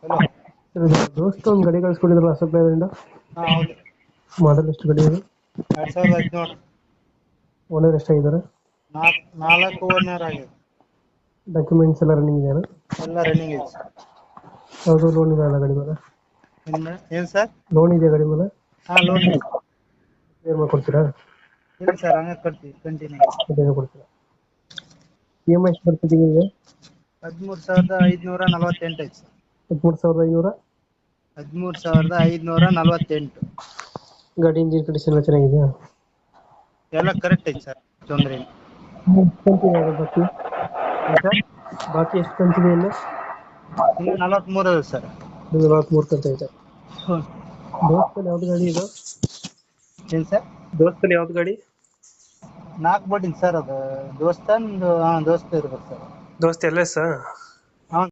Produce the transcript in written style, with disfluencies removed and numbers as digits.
Hello. ದೋಸ್ತ ಒಂದು ಗಾಡಿ ಕಳಿಸ್ಕೊಟ್ಟಿದ್ರಲ್ಲ ಅಶೋಕ್ ಲೇಲ್ಯಾಂಡ್. ಹೌದು. ಮಾಡಲ್ ಎಷ್ಟು ಗಾಡಿ ಅದು? 2017. ಓನರ್ ಎಷ್ಟಾಗಿದ್ದಾರೆ? ನಾಲ್ಕು ಓನರ್ ಆಗಿದೆ. ಡಾಕ್ಯುಮೆಂಟ್ಸ್ ಎಲ್ಲ ರನ್ನಿಂಗ್ ಇದೆಯಾ? ಎಲ್ಲ ರನ್ನಿಂಗ್ ಇದೆ ಸರ್. ಯಾವುದು ಲೋನ್ ಇದೆ ಅಲ್ಲ ಗಾಡಿ ಮೇಲೆ? ಏನು ಸರ್? ಲೋನ್ ಇದೆಯಾ ಗಾಡಿ ಮೇಲೆ? ಲೋನ್ ಇದೆ. ಕ್ಲಿಯರ್ ಮಾಡ್ಕೊಡ್ತೀರಾ? ಇಲ್ಲ ಸರ್, ಹಂಗೆ ಕೊಡ್ತೀವಿ ಕಂಟಿನ್ಯೂ. ಕ್ಲಿಯರ್ ಕೊಡ್ತೀರಾ? ಇ ಎಮ್ ಐ ಎಷ್ಟು ಬರ್ತಿದೆ ಈಗ? 13,548 ಐತೆ ಸರ್. 13,500. 13,548. ಗಾಡಿ ಇಂಜಿನ್ ಕಂಡೀಷನ್ ಎಲ್ಲ ಚೆನ್ನಾಗಿದೆಯಾ? ಎಲ್ಲ ಕರೆಕ್ಟ್ ಐತೆ ಸರ್, ತೊಂದರೆ ಇಲ್ಲ. ಬಾಕಿ ಸರ್ ಬಾಕಿ ಎಷ್ಟು ಕಂತಿದೆ ಇಲ್ಲ? ಇನ್ನು 43 ಇದೆ ಸರ್. 43 ಕಂತ ಐತೆ. ಹ್ಞೂ. ದೋಸ್ತಲ್ಲಿ ಯಾವ್ದು ಗಾಡಿ ಇದು? ಏನು ಸರ್? ದೋಸ್ತಲ್ಲಿ ಯಾವ್ದು ಗಾಡಿ? 4 ಬೋಟಿಂಗ್ ಸರ್ ಅದು. ದೋಸ್ತ ಇರ್ಬೇಕು ಸರ್. ದೋಸ್ತ ಎಲ್ಲ